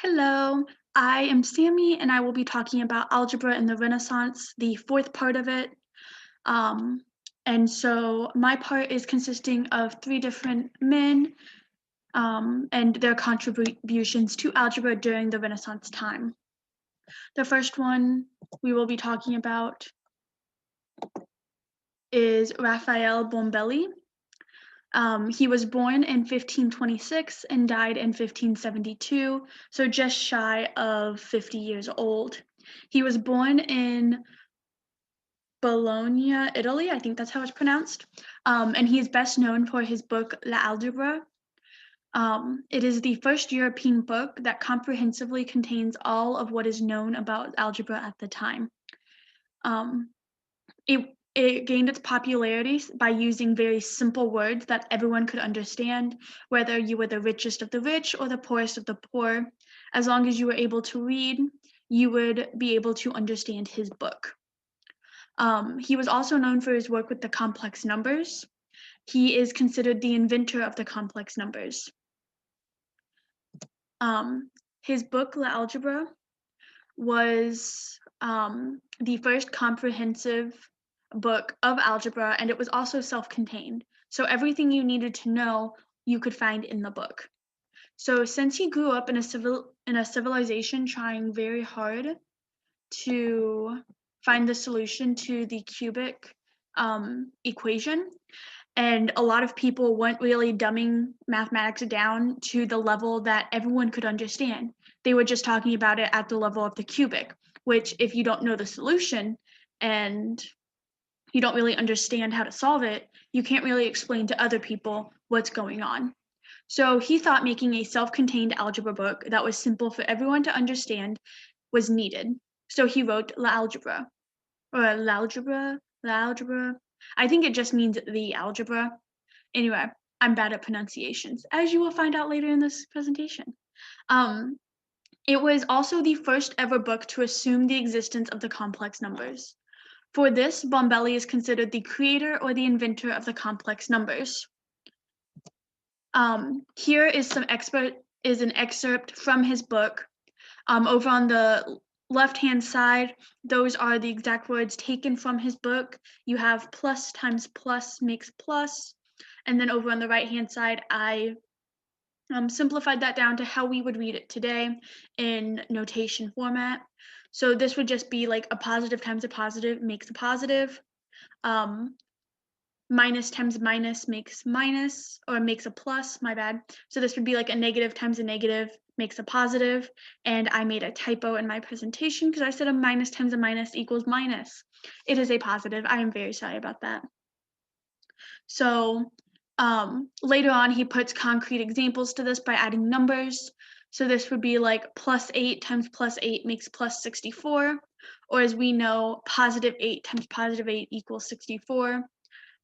Hello, I am Sammy, and I will be talking about algebra in the Renaissance, the fourth part of it. Um, and so my part is consisting of three different men and their contributions to algebra during the Renaissance time. The first one we will be talking about is Raphael Bombelli. He was born in 1526 and died in 1572, so just shy of 50 years old. He was born in Bologna, Italy, I think that's how it's pronounced, and he is best known for his book Algebra. It is the first European book that comprehensively contains all of what is known about algebra at the time. Um, it gained its popularity by using very simple words that everyone could understand, whether you were the richest of the rich or the poorest of the poor. As long as you were able to read, you would be able to understand his book. He was also known for his work with the complex numbers. He is considered the inventor of the complex numbers. His book, Algebra, was the first comprehensive book of algebra, and it was also self-contained. So everything you needed to know, you could find in the book. So since he grew up in a civilization trying very hard to find the solution to the cubic equation, and a lot of people weren't really dumbing mathematics down to the level that everyone could understand. They were just talking about it at the level of the cubic, which if you don't know the solution and you don't really understand how to solve it, you can't really explain to other people what's going on. So he thought making a self-contained algebra book that was simple for everyone to understand was needed. So he wrote L'Algebra, or L'Algebra. I think it just means the algebra. Anyway, I'm bad at pronunciations, as you will find out later in this presentation. It was also the first ever book to assume the existence of the complex numbers. For this, Bombelli is considered the creator or the inventor of the complex numbers. Here is an excerpt from his book. Over on the left-hand side, those are the exact words taken from his book. You have plus times plus makes plus. And then over on the right-hand side, I simplified that down to how we would read it today in notation format. So this would just be like a positive times a positive makes a positive. Minus times minus makes minus, or makes a plus, my bad. So this would be like a negative times a negative makes a positive, and I made a typo in my presentation because I said a minus times a minus equals minus. It is a positive. I am very sorry about that. So later on, he puts concrete examples to this by adding numbers. So this would be like plus 8 times plus 8 makes plus 64, or as we know, positive 8 times positive 8 equals 64.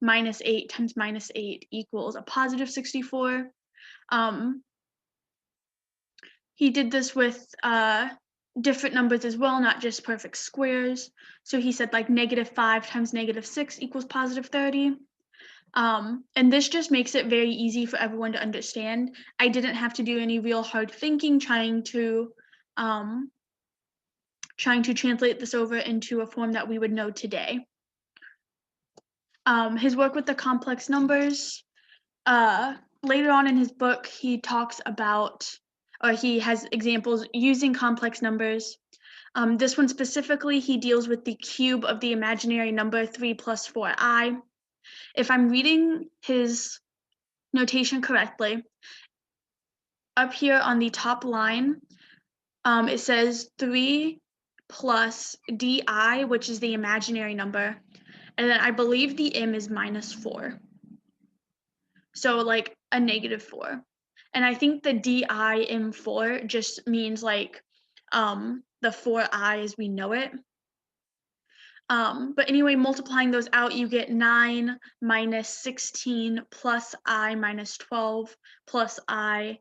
Minus 8 times minus 8 equals a positive 64. He did this with different numbers as well, not just perfect squares. So he said like negative 5 times negative 6 equals positive 30. And this just makes it very easy for everyone to understand. I didn't have to do any real hard thinking trying to translate this over into a form that we would know today. His work with the complex numbers, later on in his book, he talks about, or he has examples using complex numbers. This one specifically, he deals with the cube of the imaginary number 3 plus 4i. If I'm reading his notation correctly, up here on the top line, it says 3 plus di, which is the imaginary number, and then I believe the m is minus 4. So like a negative 4. And I think the DIM4 just means like the 4i as we know it. But anyway, multiplying those out, you get 9 minus 16 plus I minus 12 plus I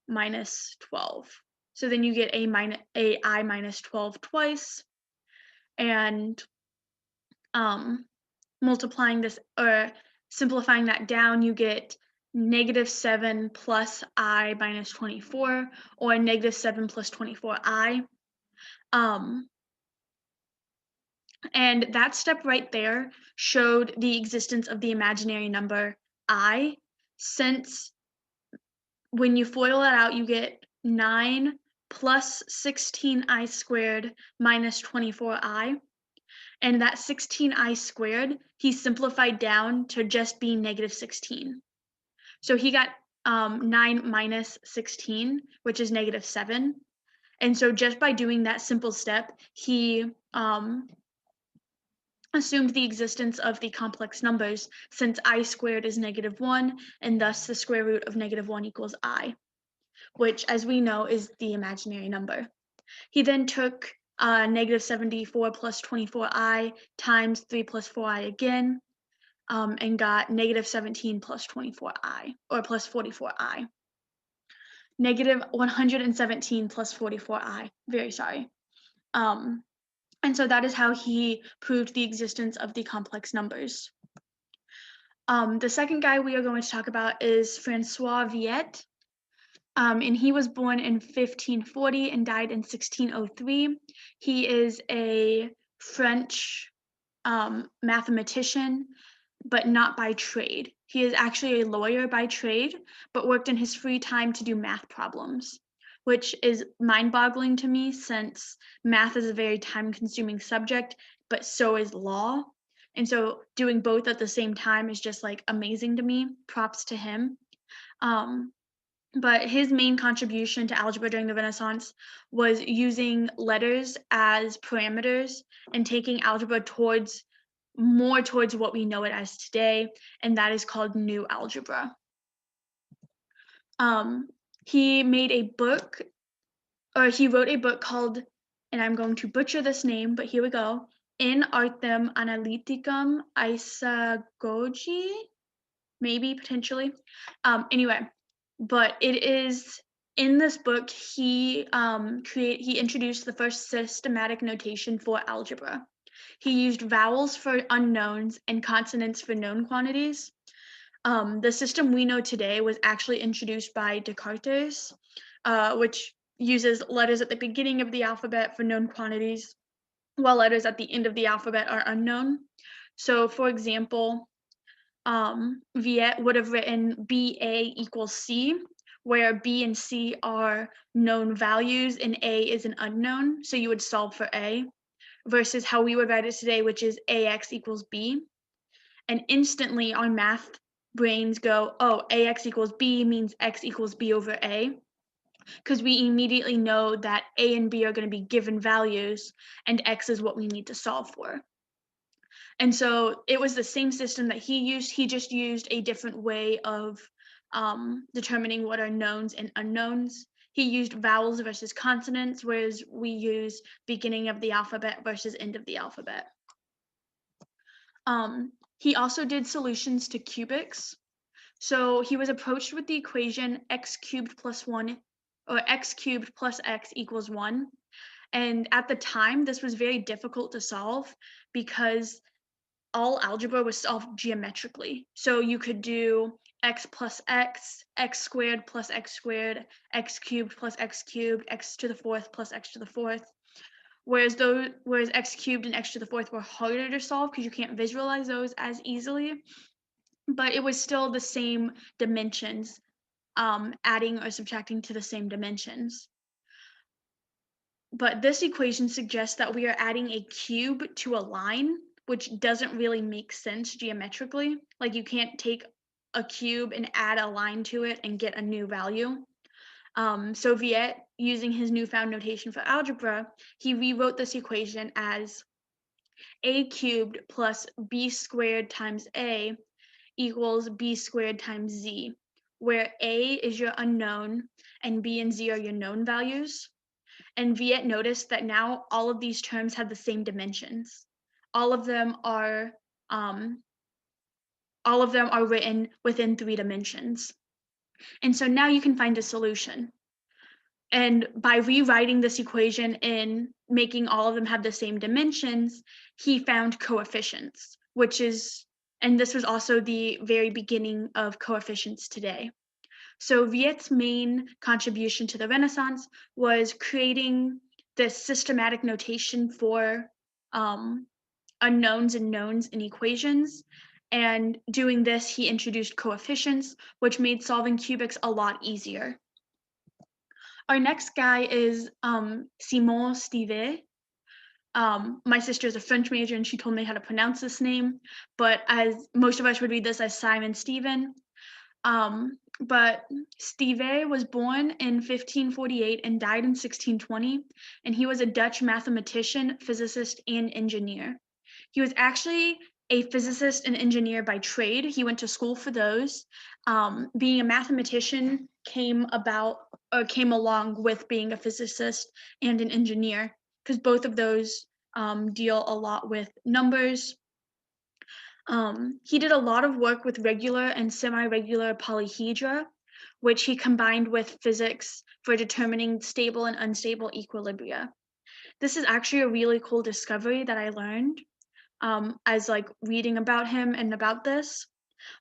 minus 12. So then you get I minus 12 twice. And multiplying this, or simplifying that down, you get -7 plus I minus 24, or -7 plus 24I. And that step right there showed the existence of the imaginary number I, since when you FOIL that out, you get 9 plus 16I squared minus 24I. And that 16I squared, he simplified down to just be -16. So he got 9 minus 16, which is -7. And so just by doing that simple step, he assumed the existence of the complex numbers, since I squared is -1, and thus the square root of -1 equals I, which, as we know, is the imaginary number. He then took -74 plus 24I times 3 plus 4I again, and got -17 plus 24I, or plus 44I. -117 plus 44I, very sorry. And so that is how he proved the existence of the complex numbers. The second guy we are going to talk about is Francois Viet. And he was born in 1540 and died in 1603. He is a French mathematician, but not by trade. He is actually a lawyer by trade, but worked in his free time to do math problems, which is mind-boggling to me, since math is a very time-consuming subject, but so is law. And so doing both at the same time is just like amazing to me. Props to him. But his main contribution to algebra during the Renaissance was using letters as parameters and taking algebra more towards what we know it as today, and that is called New Algebra. He made a book, or he wrote a book called, and I'm going to butcher this name, but here we go, In Artem Analyticum Isagogy, maybe, potentially. Anyway, but it is, in this book, he introduced the first systematic notation for algebra. He used vowels for unknowns and consonants for known quantities. The system we know today was actually introduced by Descartes, which uses letters at the beginning of the alphabet for known quantities, while letters at the end of the alphabet are unknown. So, for example, Viet would have written BA equals C, where B and C are known values and A is an unknown, so you would solve for A, versus how we would write it today, which is AX equals B. And instantly our math brains go, oh, AX equals B means X equals B over A, because we immediately know that A and B are going to be given values, and X is what we need to solve for. And so it was the same system that he used. He just used a different way of determining what are knowns and unknowns. He used vowels versus consonants, whereas we use beginning of the alphabet versus end of the alphabet. He also did solutions to cubics. So he was approached with the equation x cubed plus 1, or x cubed plus x equals 1. And at the time, this was very difficult to solve because all algebra was solved geometrically. So you could do x plus x, x squared plus x squared, x cubed plus x cubed, x to the fourth plus x to the fourth. Whereas x cubed and x to the fourth were harder to solve because you can't visualize those as easily, but it was still the same dimensions, adding or subtracting to the same dimensions. But this equation suggests that we are adding a cube to a line, which doesn't really make sense geometrically. Like, you can't take a cube and add a line to it and get a new value. So Viet, using his newfound notation for algebra, he rewrote this equation as a cubed plus b squared times a equals b squared times z, where a is your unknown and b and z are your known values. And Viet noticed that now all of these terms have the same dimensions. All of them are written within 3 dimensions. And so now you can find a solution. And by rewriting this equation and making all of them have the same dimensions, he found coefficients, which is And this was also the very beginning of coefficients today. So Viet's main contribution to the Renaissance was creating this systematic notation for unknowns and knowns in equations. And doing this, he introduced coefficients, which made solving cubics a lot easier. Our next guy is Simon Stevin. My sister is a French major and she told me how to pronounce this name, but as most of us would read this as Simon Stevin. But Steve was born in 1548 and died in 1620, and he was a Dutch mathematician, physicist, and engineer. He was actually a physicist and engineer by trade. He went to school for those. Being a mathematician came along with being a physicist and an engineer, because both of those deal a lot with numbers. He did a lot of work with regular and semi-regular polyhedra, which he combined with physics for determining stable and unstable equilibria. This is actually a really cool discovery that I learned as like reading about him and about this.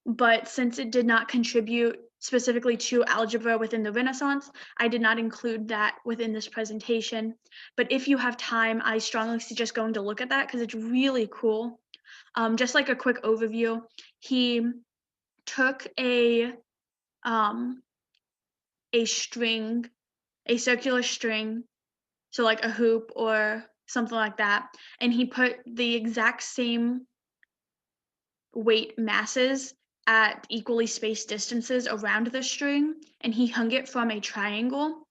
But since it did not contribute specifically to algebra within the Renaissance, I did not include that within this presentation. But if you have time, I strongly suggest going to look at that because it's really cool. Just like a quick overview, he took a string, a circular string, so like a hoop or something like that, and he put the exact same weight masses at equally spaced distances around the string, and he hung it from a triangle.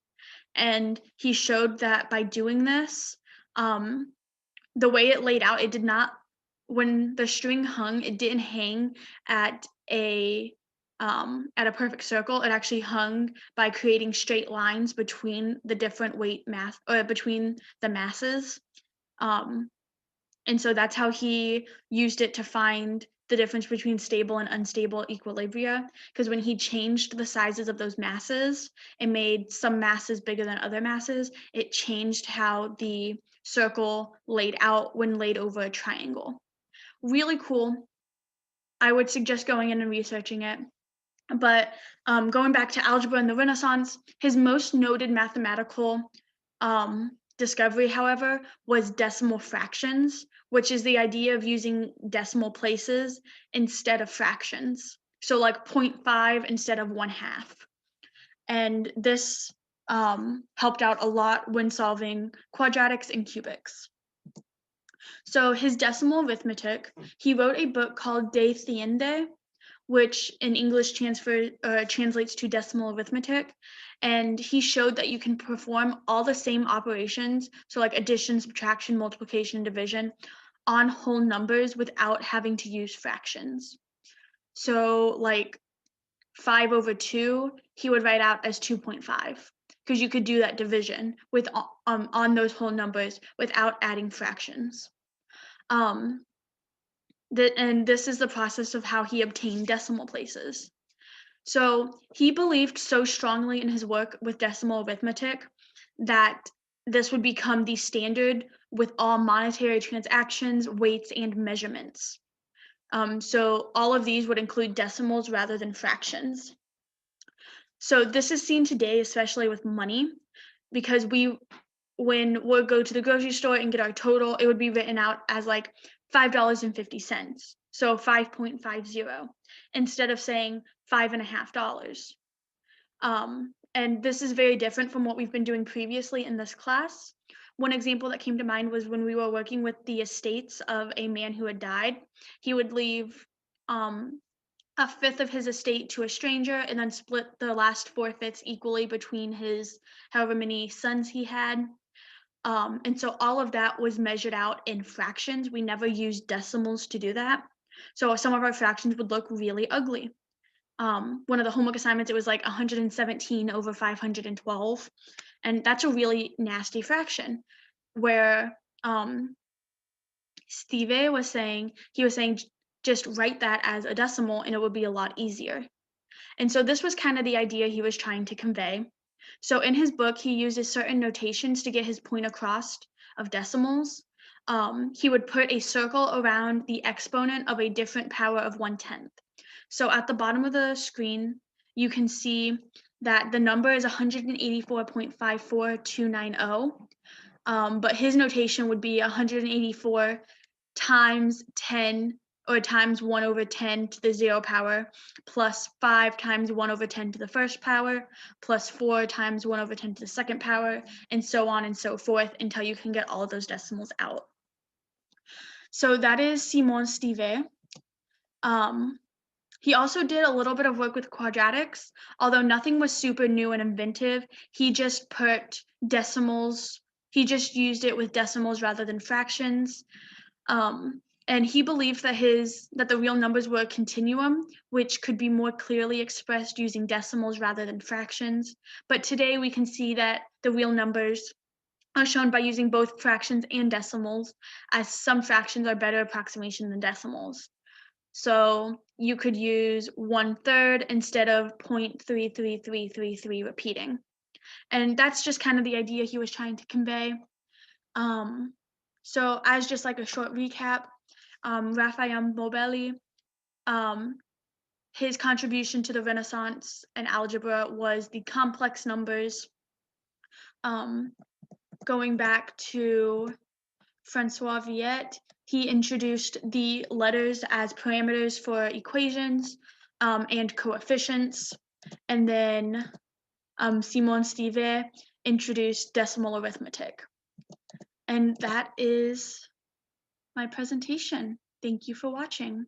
And he showed that by doing this, the way it laid out, it did not, when the string hung, it didn't hang at a perfect circle. It actually hung by creating straight lines between the different weight mass, or between the masses. And so that's how he used it to find the difference between stable and unstable equilibria, because when he changed the sizes of those masses and made some masses bigger than other masses, it changed how the circle laid out when laid over a triangle. Really cool. I would suggest going in and researching it. But going back to algebra in the Renaissance, his most noted mathematical discovery, however, was decimal fractions, which is the idea of using decimal places instead of fractions. So like 0.5 instead of 1/2. And this helped out a lot when solving quadratics and cubics. So his decimal arithmetic, he wrote a book called De Thiende, which in English translates to decimal arithmetic. And he showed that you can perform all the same operations, so like addition, subtraction, multiplication, division, on whole numbers without having to use fractions. So like 5/2, he would write out as 2.5, because you could do that division with on those whole numbers without adding fractions. And this is the process of how he obtained decimal places. So he believed so strongly in his work with decimal arithmetic that this would become the standard with all monetary transactions, weights, and measurements. So all of these would include decimals rather than fractions. So this is seen today, especially with money, because when we'll go to the grocery store and get our total, it would be written out as like $5.50. So 5.50, instead of saying $5.50. And this is very different from what we've been doing previously in this class. One example that came to mind was when we were working with the estates of a man who had died. He would leave a fifth of his estate to a stranger and then split the last 4/5 equally between his however many sons he had. And so all of that was measured out in fractions. We never used decimals to do that. So some of our fractions would look really ugly. One of the homework assignments, it was like 117/512. And that's a really nasty fraction, where Steve was saying, just write that as a decimal and it would be a lot easier. And so this was kind of the idea he was trying to convey. So in his book, he uses certain notations to get his point across of decimals. he would put a circle around the exponent of a different power of 1/10. So at the bottom of the screen, you can see that the number is 184.54290, but his notation would be 184 times 10 or times 1 over 10 to the 0 power plus 5 times 1 over 10 to the first power plus 4 times 1 over 10 to the second power, and so on and so forth until you can get all of those decimals out. So that is Simon Stevin. He also did a little bit of work with quadratics, although nothing was super new and inventive. He just put decimals, he just used it with decimals rather than fractions. And he believed that the real numbers were a continuum, which could be more clearly expressed using decimals rather than fractions. But today we can see that the real numbers are shown by using both fractions and decimals, as some fractions are better approximation than decimals. So you could use 1/3 instead of 0.33333 repeating. And that's just kind of the idea he was trying to convey. So as just like a short recap, Raphael Bombelli, his contribution to the Renaissance and algebra was the complex numbers. Going back to Francois Viet, he introduced the letters as parameters for equations and coefficients. And then Simon Stevin introduced decimal arithmetic. And that is my presentation. Thank you for watching.